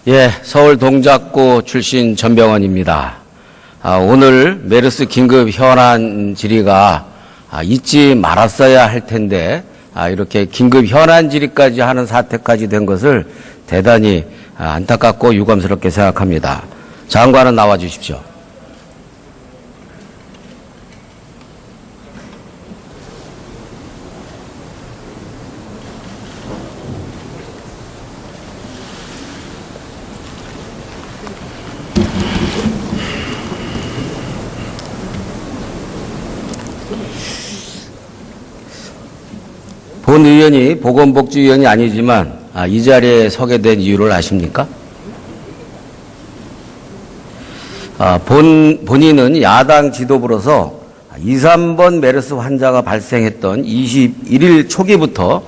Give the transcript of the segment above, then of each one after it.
예, 서울 동작구 출신 전병헌입니다. 오늘 메르스 긴급 현안 질의가 있지 말았어야 할 텐데 이렇게 긴급 현안 질의까지 하는 사태까지 된 것을 대단히 안타깝고 유감스럽게 생각합니다. 장관은 나와 주십시오. 본 의원이 보건복지위원이 아니지만 이 자리에 서게 된 이유를 아십니까? 본인은 야당 지도부로서 2, 3번 메르스 환자가 발생했던 21일 초기부터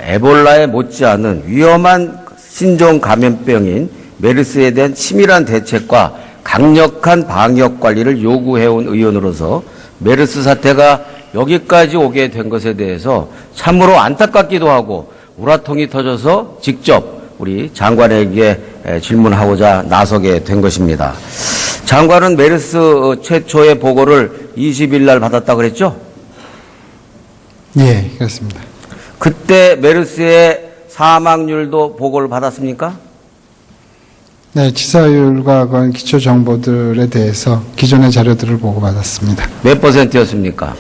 에볼라에 못지않은 위험한 신종 감염병인 메르스에 대한 치밀한 대책과 강력한 방역 관리를 요구해온 의원으로서 메르스 사태가 여기까지 오게 된 것에 대해서 참으로 안타깝기도 하고 우라통이 터져서 직접 우리 장관에게 질문하고자 나서게 된 것입니다. 장관은 메르스 최초의 보고를 20일 날 받았다고 그랬죠? 예, 그렇습니다. 그때 메르스의 사망률도 보고를 받았습니까? 네, 치사율과 그런 기초 정보들에 대해서 기존의 자료들을 보고받았습니다. 몇 %였습니까?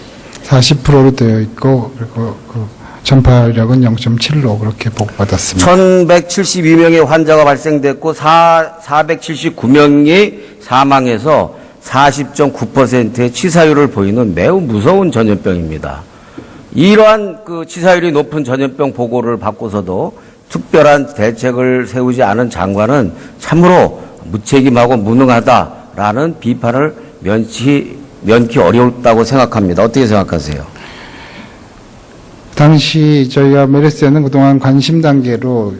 40%로 되어 있고, 그리고 그 전파력은 0.7로 그렇게 보고받았습니다. 1172명의 환자가 발생됐고 479명이 사망해서 40.9%의 치사율을 보이는 매우 무서운 전염병입니다. 이러한 그 치사율이 높은 전염병 보고를 받고서도 특별한 대책을 세우지 않은 장관은 참으로 무책임하고 무능하다라는 비판을 면치 어렵다고 생각합니다. 어떻게 생각하세요? 당시 저희가 메르스에는 그동안 관심 단계로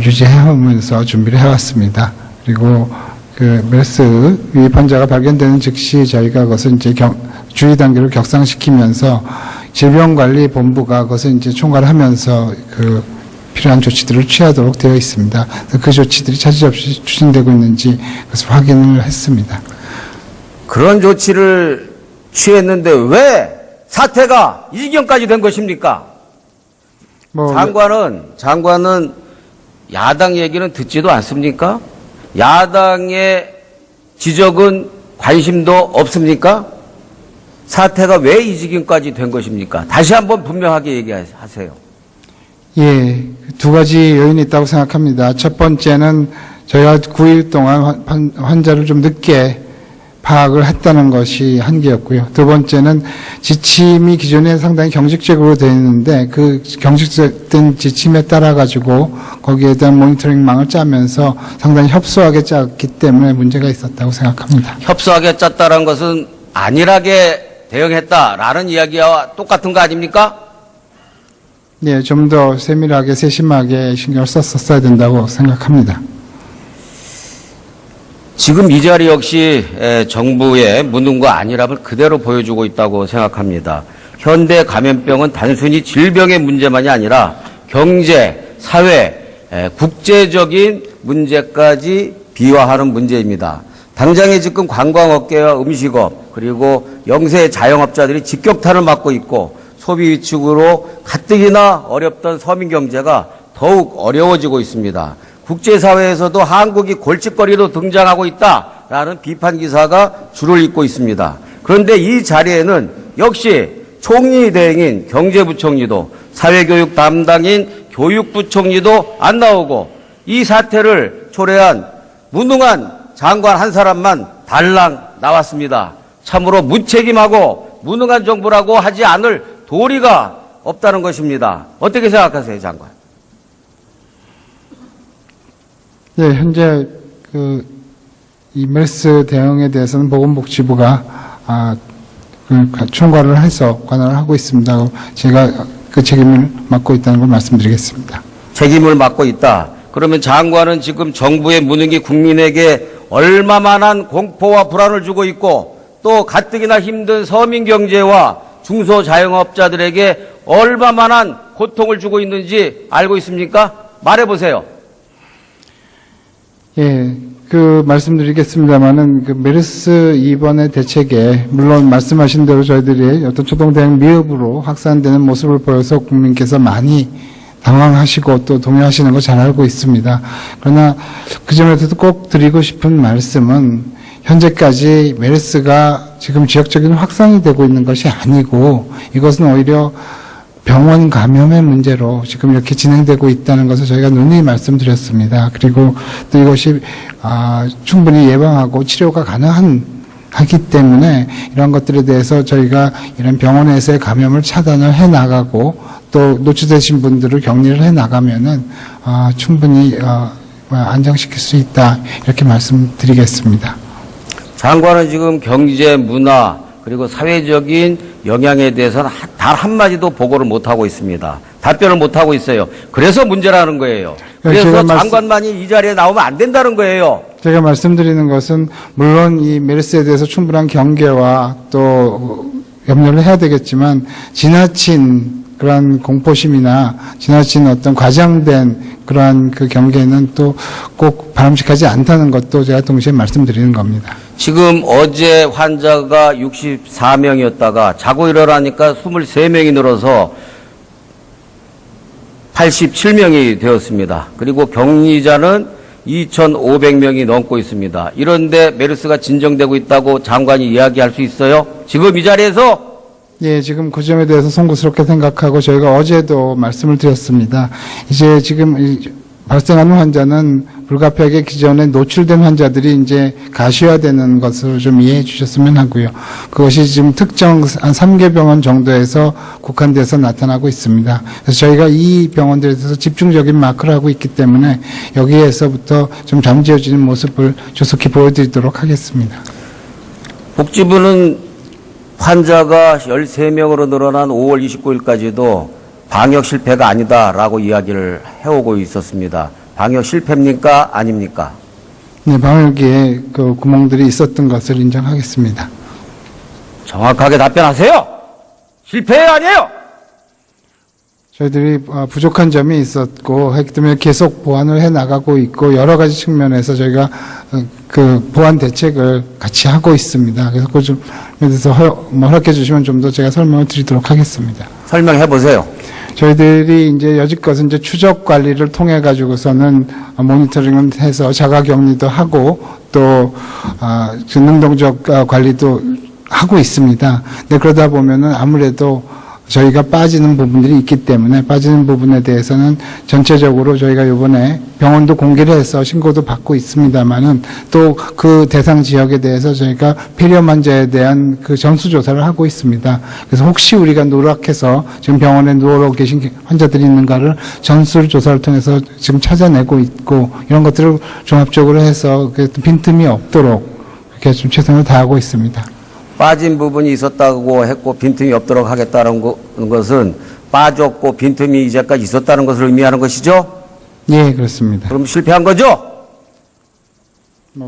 유지해오면서 준비를 해왔습니다. 그리고 그 메르스 유입 환자가 발견되는 즉시 저희가 그것을 이제 주의 단계로 격상시키면서 질병관리본부가 그것을 이제 총괄하면서 그 필요한 조치들을 취하도록 되어 있습니다. 그 조치들이 차질 없이 추진되고 있는지 그것을 확인을 했습니다. 그런 조치를 취했는데 왜 사태가 이 지경까지 된 것입니까? 장관은 야당 얘기는 듣지도 않습니까? 야당의 지적은 관심도 없습니까? 사태가 왜 이 지경까지 된 것입니까? 다시 한번 분명하게 얘기하세요. 예, 두 가지 요인이 있다고 생각합니다. 첫 번째는 저희가 9일 동안 환자를 좀 늦게 파악을 했다는 것이 한계였고요. 두 번째는 지침이 기존에 상당히 경직적으로 되어 있는데 그 경직된 지침에 따라 가지고 거기에 대한 모니터링망을 짜면서 상당히 협소하게 짰기 때문에 문제가 있었다고 생각합니다. 협소하게 짰다는 것은 안일하게 대응했다라는 이야기와 똑같은 거 아닙니까? 네, 좀 더 세밀하게 세심하게 신경을 썼어야 된다고 생각합니다. 지금 이 자리 역시 정부의 무능과 안일함을 그대로 보여주고 있다고 생각합니다. 현대 감염병은 단순히 질병의 문제만이 아니라 경제, 사회, 국제적인 문제까지 비화하는 문제입니다. 당장에 지금 관광업계와 음식업 그리고 영세 자영업자들이 직격탄을 맞고 있고 소비 위축으로 가뜩이나 어렵던 서민 경제가 더욱 어려워지고 있습니다. 국제사회에서도 한국이 골칫거리로 등장하고 있다라는 비판 기사가 줄을 잇고 있습니다. 그런데 이 자리에는 역시 총리 대행인 경제부총리도 사회교육 담당인 교육부총리도 안 나오고 이 사태를 초래한 무능한 장관 한 사람만 달랑 나왔습니다. 참으로 무책임하고 무능한 정부라고 하지 않을 도리가 없다는 것입니다. 어떻게 생각하세요, 장관? 네, 현재 이 메르스 대응에 대해서는 보건복지부가 총괄을 해서 관할을 하고 있습니다. 제가 그 책임을 맡고 있다는 걸 말씀드리겠습니다. 책임을 맡고 있다. 그러면 장관은 지금 정부의 무능이 국민에게 얼마만한 공포와 불안을 주고 있고 또 가뜩이나 힘든 서민 경제와 중소자영업자들에게 얼마만한 고통을 주고 있는지 알고 있습니까? 말해보세요. 예, 말씀드리겠습니다만은, 메르스 입원의 대책에, 물론 말씀하신 대로 저희들이 어떤 초동대응 미흡으로 확산되는 모습을 보여서 국민께서 많이 당황하시고 또 동요하시는 거 잘 알고 있습니다. 그러나 그 점에서도 꼭 드리고 싶은 말씀은, 현재까지 메르스가 지금 지역적인 확산이 되고 있는 것이 아니고, 이것은 오히려 병원 감염의 문제로 지금 이렇게 진행되고 있다는 것을 저희가 누누이 말씀드렸습니다. 그리고 또 이것이 충분히 예방하고 치료가 가능하기 때문에 이런 것들에 대해서 저희가 이런 병원에서의 감염을 차단을 해 나가고 또 노출되신 분들을 격리를 해 나가면은 충분히 안정시킬 수 있다, 이렇게 말씀드리겠습니다. 장관은 지금 경제, 문화, 그리고 사회적인 영향에 대해서는 단 한마디도 보고를 못하고 있습니다. 답변을 못하고 있어요. 그래서 문제라는 거예요. 그래서 장관만이 이 자리에 나오면 안 된다는 거예요. 제가 말씀드리는 것은, 물론 이 메르스에 대해서 충분한 경계와 또 염려를 해야 되겠지만, 지나친 그러한 공포심이나 지나친 어떤 과장된 그러한 그 경계는 또 꼭 바람직하지 않다는 것도 제가 동시에 말씀드리는 겁니다. 지금 어제 환자가 64명이었다가 자고 일어나니까 23명이 늘어서 87명이 되었습니다. 그리고 격리자는 2,500명이 넘고 있습니다. 이런데 메르스가 진정되고 있다고 장관이 이야기할 수 있어요? 지금 이 자리에서? 예, 지금 그 점에 대해서 송구스럽게 생각하고 저희가 어제도 말씀을 드렸습니다. 이제 지금 발생하는 환자는 불가피하게 기존에 노출된 환자들이 이제 가시화되는 것으로 좀 이해해 주셨으면 하고요. 그것이 지금 특정 한 3개 병원 정도에서 국한돼서 나타나고 있습니다. 그래서 저희가 이 병원들에 대해서 집중적인 마크를 하고 있기 때문에 여기에서부터 좀 잠재워지는 모습을 조속히 보여드리도록 하겠습니다. 복지부는 환자가 13명으로 늘어난 5월 29일까지도 방역 실패가 아니다라고 이야기를 해오고 있었습니다. 방역 실패입니까? 아닙니까? 네, 방역에 그 구멍들이 있었던 것을 인정하겠습니다. 정확하게 답변하세요. 실패예요, 아니에요? 저희들이 부족한 점이 있었고 했기 때문에 계속 보완을 해 나가고 있고, 여러 가지 측면에서 저희가 그 보완 대책을 같이 하고 있습니다. 그래서 그 점에 대해서 허락해 주시면 좀 더 제가 설명을 드리도록 하겠습니다. 설명해 보세요. 저희들이 이제 여지껏은 이제 추적 관리를 통해 가지고서는 모니터링을 해서 자가 격리도 하고 또 능동적 관리도 하고 있습니다. 근데 그러다 보면은 아무래도 저희가 빠지는 부분들이 있기 때문에 빠지는 부분에 대해서는 전체적으로 저희가 이번에 병원도 공개를 해서 신고도 받고 있습니다만은 또 그 대상 지역에 대해서 저희가 폐렴 환자에 대한 그 전수조사를 하고 있습니다. 그래서 혹시 우리가 누락해서 지금 병원에 누워 계신 환자들이 있는가를 전수조사를 통해서 지금 찾아내고 있고, 이런 것들을 종합적으로 해서 그 빈틈이 없도록 이렇게 좀 최선을 다하고 있습니다. 빠진 부분이 있었다고 했고 빈틈이 없도록 하겠다는 것은 빠졌고 빈틈이 이제까지 있었다는 것을 의미하는 것이죠? 예, 그렇습니다. 그럼 실패한 거죠?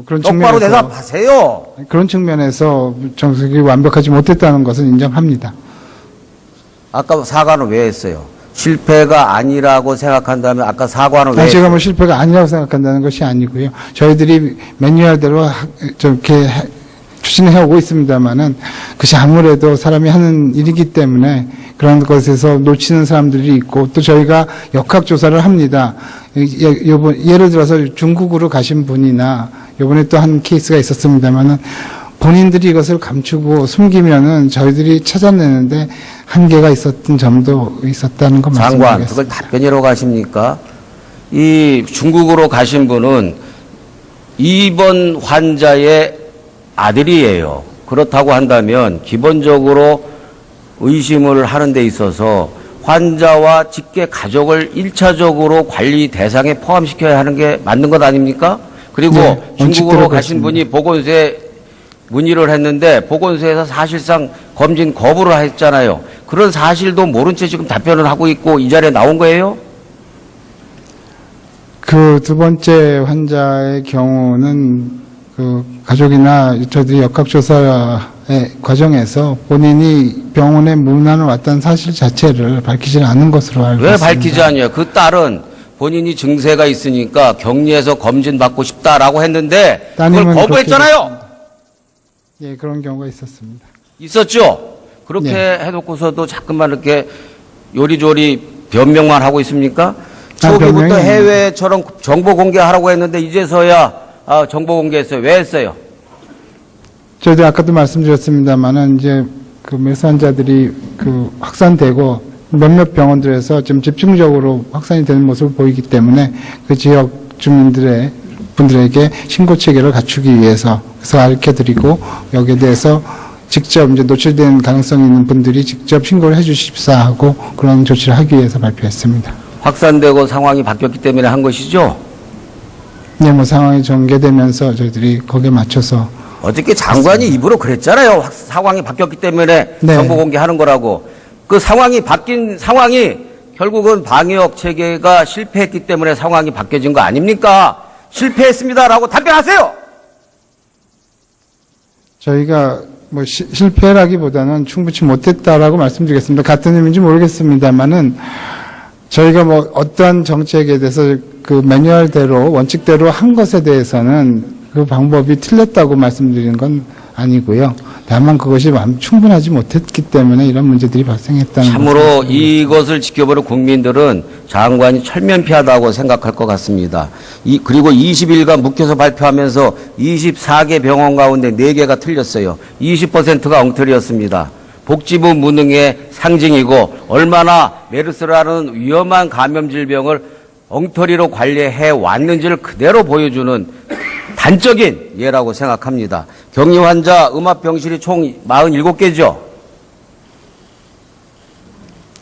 그런 똑바로 측면에서, 대답하세요. 그런 측면에서 정책이 완벽하지 못했다는 것은 인정합니다. 아까 사과는 왜 했어요? 실패가 아니라고 생각한다면 아까 사과는 왜 제가 했어요? 실패가 아니라고 생각한다는 것이 아니고요. 저희들이 매뉴얼대로 저렇게 추진해 오고 있습니다만은, 그것이 아무래도 사람이 하는 일이기 때문에 그런 것에서 놓치는 사람들이 있고, 또 저희가 역학조사를 합니다. 예를 들어서 중국으로 가신 분이나 이번에 또 한 케이스가 있었습니다만은, 본인들이 이것을 감추고 숨기면은 저희들이 찾아내는데 한계가 있었던 점도 있었다는 거 말씀드리겠습니다. 장관, 그걸 답변이라고 하십니까? 이 중국으로 가신 분은 입원 환자의 아들이에요. 그렇다고 한다면 기본적으로 의심을 하는 데 있어서 환자와 직계 가족을 1차적으로 관리 대상에 포함시켜야 하는 게 맞는 것 아닙니까? 그리고 네, 중국으로 가신 그렇습니다. 분이 보건소에 문의를 했는데 보건소에서 사실상 검진 거부를 했잖아요. 그런 사실도 모른 채 지금 답변을 하고 있고 이 자리에 나온 거예요? 그 두 번째 환자의 경우는 그 가족이나 저희들이 역학조사의 과정에서 본인이 병원에 문안을 왔다는 사실 자체를 밝히지 않은 것으로 알고 왜 있습니다. 밝히지 않냐? 그 딸은 본인이 증세가 있으니까 격리해서 검진 받고 싶다라고 했는데 그걸 따님은 거부했잖아요. 예, 그런 경우가 있었습니다. 있었죠. 그렇게 네. 해놓고서도 자꾸만 이렇게 요리조리 변명만 하고 있습니까? 초기부터 변명이 해외처럼 정보 공개하라고 했는데 이제서야 정보 공개했어요. 왜 했어요? 저희도 아까도 말씀드렸습니다만은 이제 그 메르스 환자들이 그 확산되고 몇몇 병원들에서 좀 집중적으로 확산이 되는 모습을 보이기 때문에 그 지역 주민들의 분들에게 신고 체계를 갖추기 위해서 그래서 알려드리고 여기에 대해서 직접 이제 노출된 가능성이 있는 분들이 직접 신고를 해주십사 하고 그런 조치를 하기 위해서 발표했습니다. 확산되고 상황이 바뀌었기 때문에 한 것이죠. 네, 뭐 상황이 전개되면서 저희들이 거기에 맞춰서 어저께 장관이 입으로 그랬잖아요. 상황이 바뀌었기 때문에 네. 정보 공개하는 거라고. 그 상황이 바뀐 상황이 결국은 방역 체계가 실패했기 때문에 상황이 바뀌어진 거 아닙니까? 실패했습니다라고 답변하세요. 저희가 뭐 실패라기보다는 충분치 못했다라고 말씀드리겠습니다. 같은 의미인지 모르겠습니다만은 저희가 뭐 어떠한 정책에 대해서 그 매뉴얼대로 원칙대로 한 것에 대해서는 그 방법이 틀렸다고 말씀드리는 건 아니고요. 다만 그것이 충분하지 못했기 때문에 이런 문제들이 발생했다는 참으로 이것을 지켜보는 국민들은 장관이 철면피하다고 생각할 것 같습니다. 그리고 20일간 묵혀서 발표하면서 24개 병원 가운데 4개가 틀렸어요. 20%가 엉터리였습니다. 복지부 무능의 상징이고 얼마나 메르스라는 위험한 감염 질병을 엉터리로 관리해 왔는지를 그대로 보여주는 단적인 예라고 생각합니다. 격리 환자 음압병실이 총 47개죠.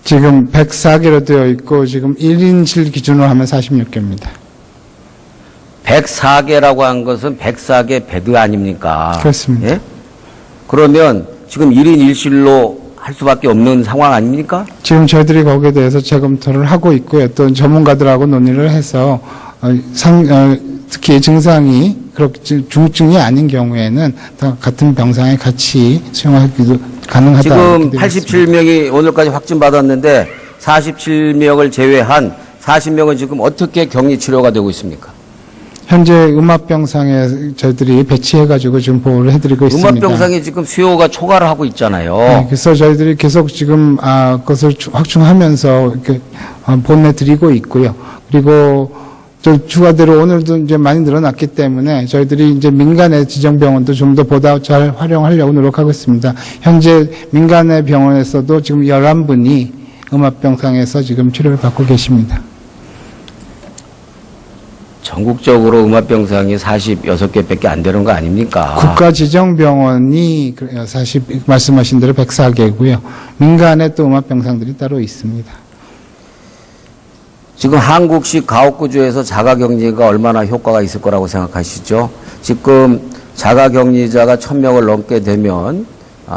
지금 104개로 되어 있고 지금 1인실 기준으로 하면 46개입니다. 104개라고 한 것은 104개 베드 아닙니까? 그렇습니다. 예? 그러면 지금 1인 1실로 할 수밖에 없는 상황 아닙니까? 지금 저희들이 거기에 대해서 재검토를 하고 있고요. 또 전문가들하고 논의를 해서 특히 증상이 그렇게 중증이 아닌 경우에는 다 같은 병상에 같이 수용하기도 가능하다. 지금 87명이 오늘까지 확진받았는데 47명을 제외한 40명은 지금 어떻게 격리 치료가 되고 있습니까? 현재 음압병상에 저희들이 배치해가지고 지금 보호를 해드리고 있습니다. 음압병상이 지금 수요가 초과를 하고 있잖아요. 네, 그래서 저희들이 계속 지금 그것을 확충하면서 이렇게 보내드리고 있고요. 그리고 저 추가대로 오늘도 이제 많이 늘어났기 때문에 저희들이 이제 민간의 지정병원도 좀 더 보다 잘 활용하려고 노력하고 있습니다. 현재 민간의 병원에서도 지금 11분이 음압병상에서 지금 치료를 받고 계십니다. 전국적으로 음압병상이 46개밖에 안 되는 거 아닙니까? 국가지정병원이 말씀하신 대로 104개고요. 민간에 또 음압병상들이 따로 있습니다. 지금 한국식 가옥구조에서 자가격리가 얼마나 효과가 있을 거라고 생각하시죠? 지금 자가격리자가 1000명을 넘게 되면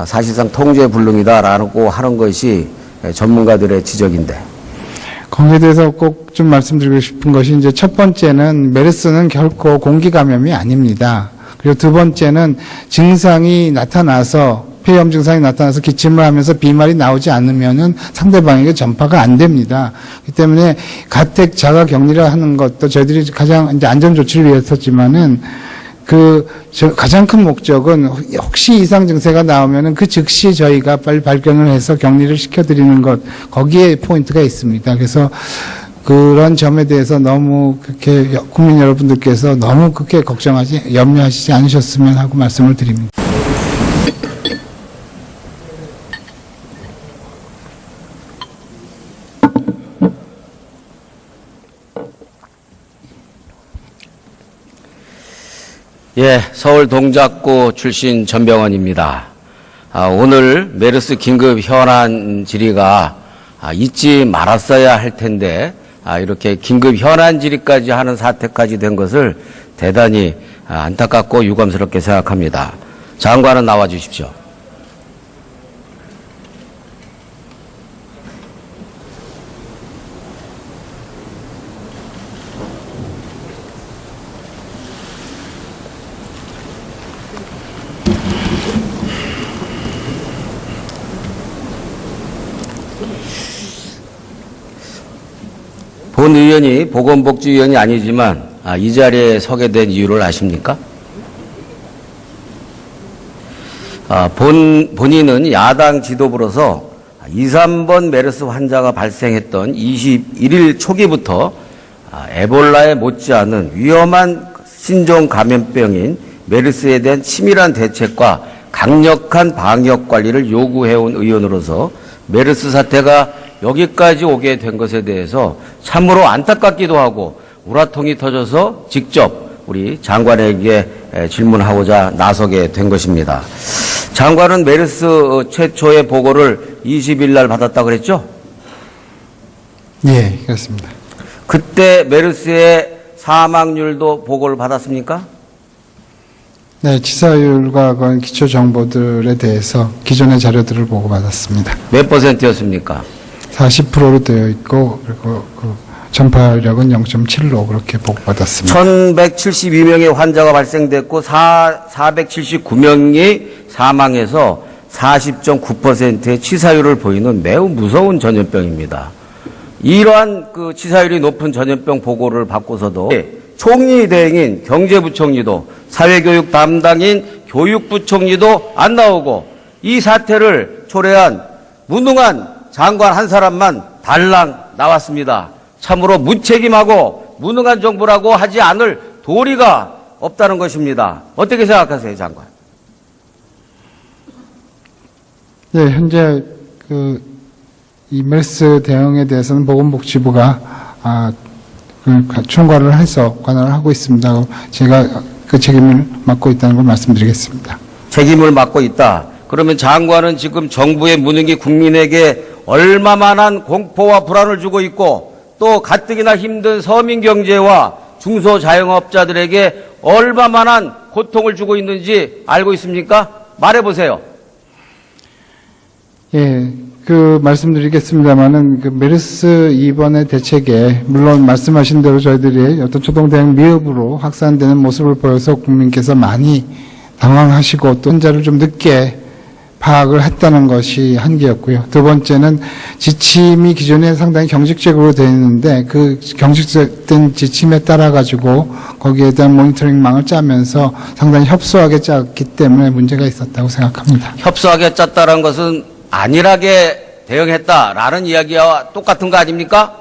사실상 통제불능이다라고 하는 것이 전문가들의 지적인데. 거기에 대해서 꼭 좀 말씀드리고 싶은 것이 이제 첫 번째는 메르스는 결코 공기 감염이 아닙니다. 그리고 두 번째는 증상이 나타나서 폐렴 증상이 나타나서 기침을 하면서 비말이 나오지 않으면은 상대방에게 전파가 안 됩니다. 그렇기 때문에 가택 자가 격리를 하는 것도 저희들이 가장 이제 안전 조치를 위해서지만은 가장 큰 목적은 혹시 이상 증세가 나오면은 그 즉시 저희가 빨리 발견을 해서 격리를 시켜드리는 것, 거기에 포인트가 있습니다. 그래서 그런 점에 대해서 너무 그렇게 국민 여러분들께서 너무 그렇게 염려하시지 않으셨으면 하고 말씀을 드립니다. 예, 서울 동작구 출신 전병헌입니다. 오늘 메르스 긴급 현안 질의가 잊지 말았어야 할 텐데 이렇게 긴급 현안 질의까지 하는 사태까지 된 것을 대단히 안타깝고 유감스럽게 생각합니다. 장관은 나와 주십시오. 본 의원이 보건복지위원이 아니지만 이 자리에 서게 된 이유를 아십니까? 본인은 야당 지도부로서 2, 3번 메르스 환자가 발생했던 21일 초기부터 에볼라에 못지않은 위험한 신종 감염병인 메르스에 대한 치밀한 대책과 강력한 방역 관리를 요구해온 의원으로서 메르스 사태가 여기까지 오게 된 것에 대해서 참으로 안타깝기도 하고 우라통이 터져서 직접 우리 장관에게 질문하고자 나서게 된 것입니다. 장관은 메르스 최초의 보고를 20일 날 받았다고 그랬죠? 예, 그렇습니다. 그때 메르스의 사망률도 보고를 받았습니까? 네, 치사율과 그런 기초 정보들에 대해서 기존의 자료들을 보고받았습니다. 몇 %였습니까? 40%로 되어 있고, 그리고 그 전파력은 0.7로 그렇게 보고받았습니다. 1172명의 환자가 발생됐고 479명이 사망해서 40.9%의 치사율을 보이는 매우 무서운 전염병입니다. 이러한 그 치사율이 높은 전염병 보고를 받고서도 총리 대행인 경제부총리도 사회교육 담당인 교육부총리도 안 나오고 이 사태를 초래한 무능한 장관 한 사람만 달랑 나왔습니다. 참으로 무책임하고 무능한 정부라고 하지 않을 도리가 없다는 것입니다. 어떻게 생각하세요, 장관? 네, 현재 이 메르스 대응에 대해서는 보건복지부가 총괄을 해서 관할을 하고 있습니다. 제가 그 책임을 맡고 있다는 걸 말씀드리겠습니다. 책임을 맡고 있다. 그러면 장관은 지금 정부의 무능이 국민에게 얼마만한 공포와 불안을 주고 있고 또 가뜩이나 힘든 서민 경제와 중소자영업자들에게 얼마만한 고통을 주고 있는지 알고 있습니까? 말해보세요. 예, 말씀드리겠습니다만은 메르스 이번의 대책에 물론 말씀하신 대로 저희들이 어떤 초동대응 미흡으로 확산되는 모습을 보여서 국민께서 많이 당황하시고 또 환자를 좀 늦게 파악을 했다는 것이 한계였고요. 두 번째는 지침이 기존에 상당히 경직적으로 되어 있는데 그 경직된 지침에 따라 가지고 거기에 대한 모니터링망을 짜면서 상당히 협소하게 짰기 때문에 문제가 있었다고 생각합니다. 협소하게 짰다는 것은 안일하게 대응했다라는 이야기와 똑같은 거 아닙니까?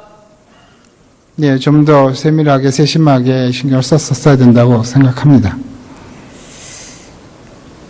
네, 좀 더 세밀하게 세심하게 신경을 썼어야 된다고 생각합니다.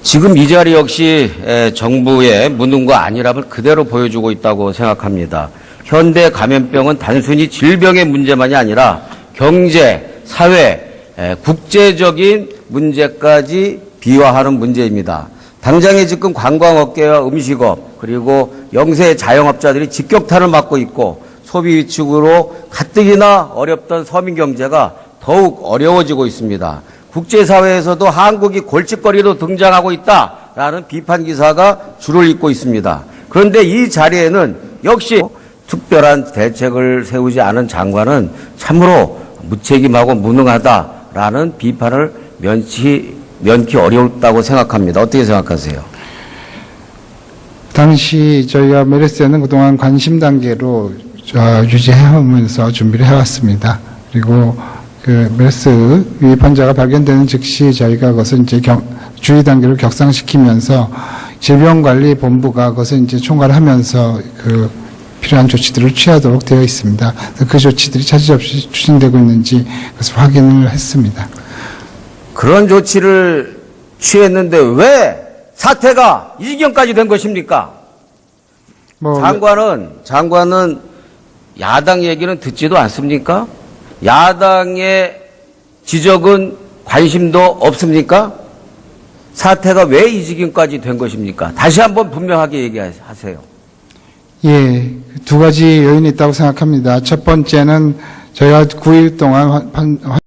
지금 이 자리 역시 정부의 무능과 안일함을 그대로 보여주고 있다고 생각합니다. 현대 감염병은 단순히 질병의 문제만이 아니라 경제, 사회, 국제적인 문제까지 비화하는 문제입니다. 당장에 지금 관광업계와 음식업 그리고 영세 자영업자들이 직격탄을 맞고 있고 소비 위축으로 가뜩이나 어렵던 서민 경제가 더욱 어려워지고 있습니다. 국제사회에서도 한국이 골칫거리로 등장하고 있다라는 비판 기사가 줄을 잇고 있습니다. 그런데 이 자리에는 역시 특별한 대책을 세우지 않은 장관은 참으로 무책임하고 무능하다라는 비판을 면치 어렵다고 생각합니다. 어떻게 생각하세요? 당시 저희가 메르스에는 그동안 관심 단계로 유지해오면서 준비를 해왔습니다. 그리고 메르스 유입 환자가 발견되는 즉시 저희가 그것을 이제 주의 단계로 격상시키면서 질병관리본부가 그것을 이제 총괄하면서 필요한 조치들을 취하도록 되어 있습니다. 그 조치들이 차질없이 추진되고 있는지 그것을 확인을 했습니다. 그런 조치를 취했는데 왜 사태가 이 지경까지 된 것입니까? 장관은 야당 얘기는 듣지도 않습니까? 야당의 지적은 관심도 없습니까? 사태가 왜 이 지경까지 된 것입니까? 다시 한번 분명하게 얘기하세요. 예, 두 가지 요인이 있다고 생각합니다. 첫 번째는 저희가 9일 동안